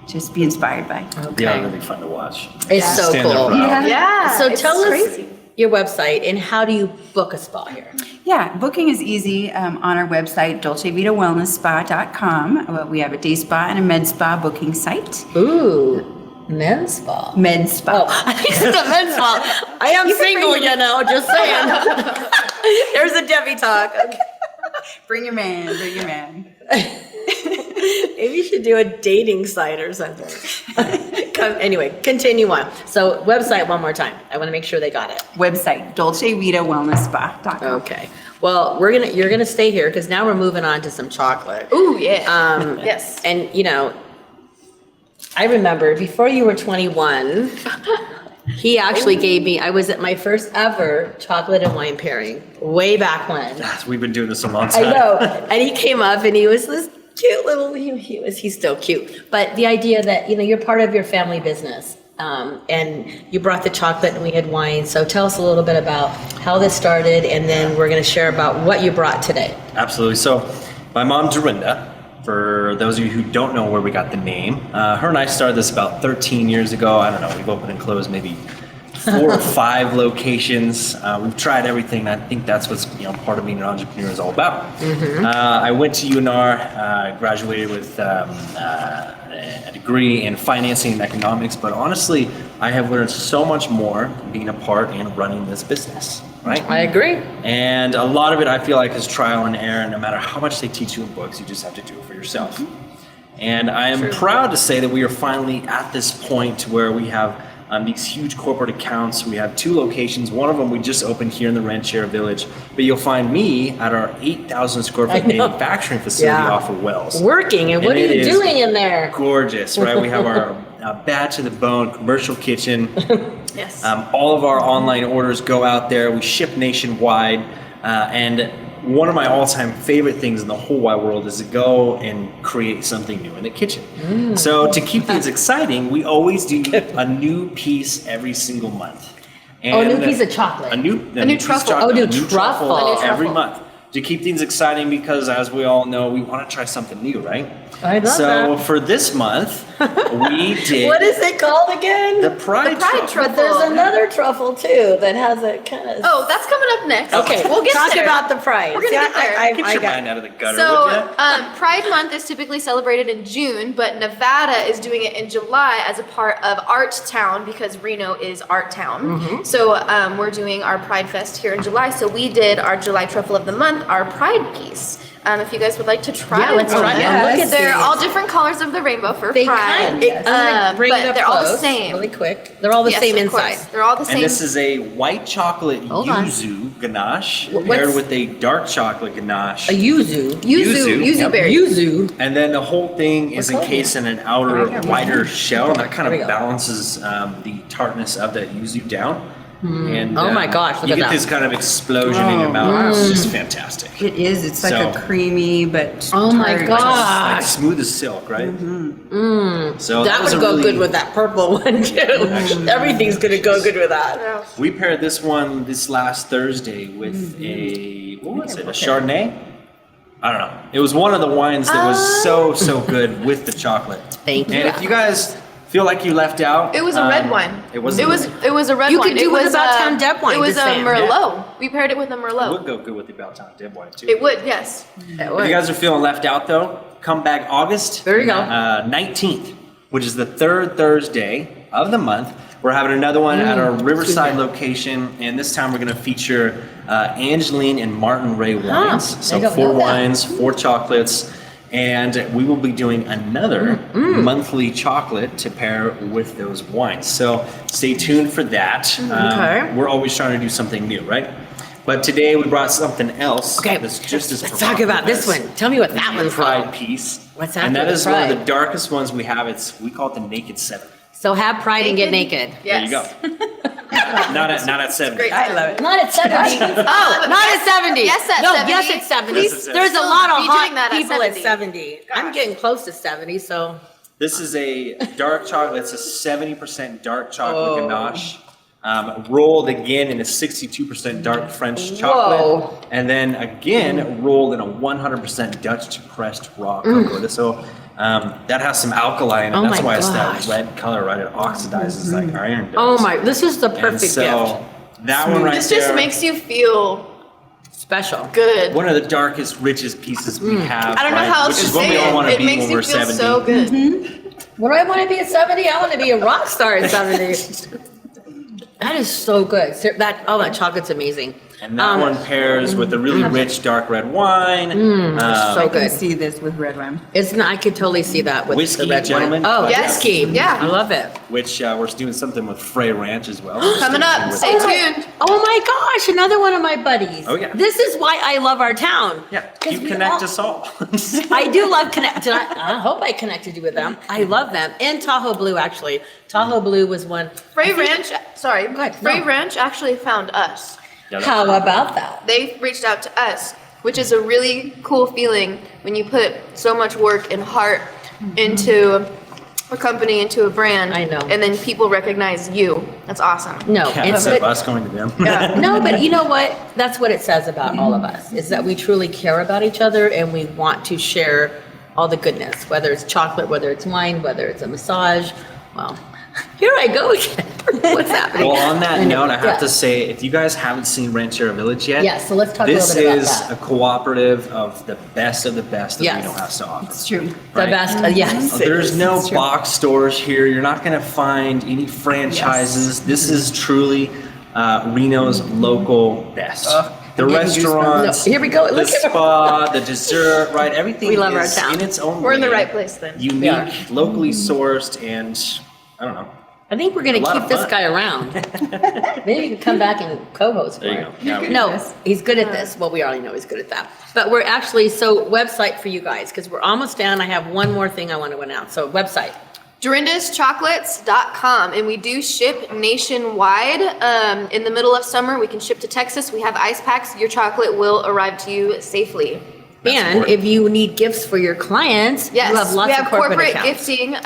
just be inspired by. They are really fun to watch. It's so Stand cool. up proud. Yeah. So it's tell crazy. us your website and how do you book a spa here? Yeah, booking is easy on our website, dolcevitawellnessspa.com. We have a day spa and a med spa booking site. Ooh, men's spa. Med spa. Oh, I think it's the men's spa. I am single, just saying. There's a Debby talk. Bring your man, bring your man. Maybe you should do a dating site or something. Anyway, continue on. So website one more time. I want to make sure they got it. Website, dolcevitawellnessspa.com. Okay. Well, you're gonna stay here because now we're moving on to some chocolate. Ooh, yeah. Yes. And I remember before you were 21, he actually gave me, I was at my first ever chocolate and wine pairing way back when. We've been doing this a long time. I know. And he came up and he was this cute little, he's still cute. But the idea that, you're part of your family business. And you brought the chocolate and we had wine. So tell us a little bit about how this started and then we're going to share about what you brought today. Absolutely. So my mom, Dorinda, for those of you who don't know where we got the name, her and I started this about 13 years ago. I don't know, we've opened and closed maybe 4 or 5 locations. We've tried everything. And I think that's what's part of being an entrepreneur is all about. Mm-hmm. I went to UNR, graduated with a degree in financing and economics, but honestly, I have learned so much more being a part and running this business. Right? I agree. And a lot of it I feel like is trial and error. No matter how much they teach you in books, you just have to do it for yourself. And I am proud to say that we are finally at this point where we have these huge corporate accounts. We have 2 locations. One of them we just opened here in the Ranchero Village, but you'll find me at our 8,000 square foot manufacturing facility off of Wells. Working, and what are you doing in there? Gorgeous, right? We have our bad to the bone commercial kitchen. Yes. All of our online orders go out there. We ship nationwide. And one of my all-time favorite things in the whole wide world is to go and create something new in the kitchen. So to keep things exciting, we always do a new piece every single month. And a new piece of chocolate. A new truffle. Oh, new truffle. Every month. To keep things exciting because, as we all know, we want to try something new, right? I love that. For this month, we did... What is it called again? The Pride Truffle. But there's another truffle, too, that has a kind of... Oh, that's coming up next. Okay, we'll get talk there. about the Pride. We're going to get there. Get your mind out of the gutter, So, would ya? Pride Month is typically celebrated in June, but Nevada is doing it in July as a part of Art Town because Reno is Art Town. Mm-hmm. So we're doing our Pride Fest here in July. So we did our July Truffle of the Month, our Pride piece. If you guys would like to try let's try it. Look Look at at they're these. all different colors of the rainbow for They Pride. kind of. Bring but it up they're all the close, same. really quick. They're all the Yes, same of inside. course. They're all the same. And this is a white chocolate yuzu ganache paired with a dark chocolate ganache. A yuzu. Yuzu berry. Yuzu. And then the whole thing is encased in an outer whiter shell that kind There we of go. balances the tartness of that yuzu down. And Oh my gosh, look you at get that. this kind of explosion in your mouth. It's just fantastic. It is. It's like a creamy but Oh my tart. gosh. Like smooth as silk, right? So That was would a go really- good with that purple one, too. Everything's going to go good with that. We paired this one this last Thursday with a Chardonnay? I don't know. It was one of the wines that was so good with the chocolate. Thank you. And if you guys feel like you left out, It was a red wine. It was a red You wine. could do it was with About Town Deb wine, It was just a saying. Merlot. We paired it with a It Merlot. would go good with the About Town Deb wine too. It would, yes. If you guys are feeling left out though, come back August There you go. 19th, which is the 3rd Thursday of the month. We're having another one at our Riverside location, and this time we're going to feature Angeline and Martin Ray wines. I So don't 4 know that. wines, 4 chocolates, and we will be doing another monthly chocolate to pair with those wines. So stay tuned for that. Okay. We're always trying to do something new, right? But today we brought something else Okay, that's just as let's talk about this provocative one. Tell me what that one's Pride called. piece. What's that And that for the is one of Pride? the darkest ones we have. We call it the Naked 7. So have pride and get naked. There you go. not at 70. I love it. Not at 70. Oh, not at 70. Yes, at no, 70. yes, at 70. Yes, at 70. There's a lot of Be doing hot that at people at 70. 70. I'm getting close to 70, so. This is a dark chocolate. It's a 70% dark chocolate ganache. rolled again in a 62% dark French chocolate, and then again rolled in a 100% Dutch pressed raw cocoa. So that has some alkali in it. That's why it's that red color, right? It oxidizes like iron does. Oh my, this is the perfect gift. That one right this there. This just makes you feel special. Good. One of the darkest, richest pieces we have. I don't know how else to say it. Which is what we all want to be when we're 70. It makes you feel so good. What do I want to be at 70? I want to be a rock star at 70. That is so good. That chocolate's amazing. And that one pairs with a really rich dark red wine. So good. I can see this with red wine. I could totally see that with whiskey, the red gentlemen. wine. Oh, whiskey. Yeah. I love it. Which we're doing something with Wrye Ranch as well. Coming up. Stay tuned. Oh my gosh, another one of my buddies. Oh yeah. This is why I love our town. Yeah. You connect us all. I do love connect. I hope I connected you with them. I love them. And Tahoe Blue, actually. Tahoe Blue was one. Wrye Ranch. Sorry. Go ahead. Wrye Ranch actually found us. Yeah, how about that? They reached out to us, which is a really cool feeling when you put so much work and heart into a company, into a brand. I know. And then people recognize you. That's awesome. No, instead of us going to them. No, but you know what? That's what it says about all of us, is that we truly care about each other and we want to share all the goodness, whether it's chocolate, whether it's wine, whether it's a massage. Well, here I go again. What's happening? Well, on that note, I have to say, if you guys haven't seen Ranchero Village yet, so let's talk a little bit about that. This is a cooperative of the best that Reno has to offer. It's true. Right? The best, yes. There's no box stores here. You're not going to find any franchises. This is truly Reno's local best. The restaurants, here we go. the spa, the dessert, right? Everything we love is our town. in its own We're in the way, right place then. unique, locally sourced, and I don't know. I think we're going to keep this guy around. Maybe he can come back and co-host. There you go. Yeah, no, he's good at this. Well, we already know he's good at that. But we're actually, website for you guys, because we're almost down. I have one more thing I want to announce. So website. Dorinda'sChocolates.com, and we do ship nationwide. In the middle of summer, we can ship to Texas. We have ice packs. Your chocolate will arrive to you safely. And if you need gifts for your clients, you have lots of corporate accounts. Gifting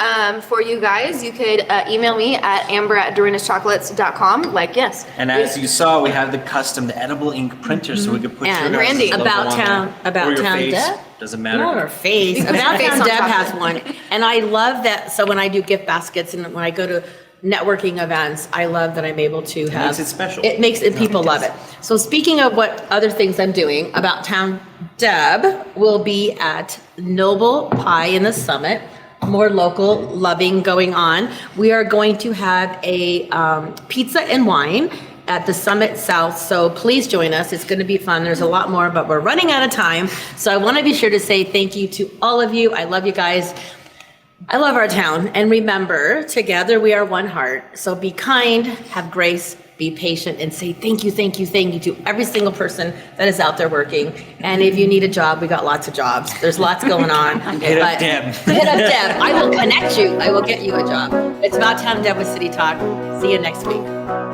for you guys. You could email me at amber@Dorinda'sChocolates.com. And as you saw, we have the edible ink printer, so we could put your branding. logo About on Town, there. About Or your Town face. Deb. Doesn't matter. Not our face. About Town Deb has one. And I love that. So when I do gift baskets and when I go to networking events, I love that I'm able to have. It makes it special. It makes it, people love it. So speaking of what other things I'm doing, About Town Deb will be at Noble Pie in the Summit. More local loving going on. We are going to have a pizza and wine at the Summit South. So please join us. It's going to be fun. There's a lot more, but we're running out of time. So I want to be sure to say thank you to all of you. I love you guys. I love our town. And remember, together we are one heart. So be kind, have grace, be patient, and say thank you to every single person that is out there working. And if you need a job, we got lots of jobs. There's lots going on. Hit up Deb. Hit up Deb. I will connect you. I will get you a job. It's About Town Deb with City Talk. See you next week.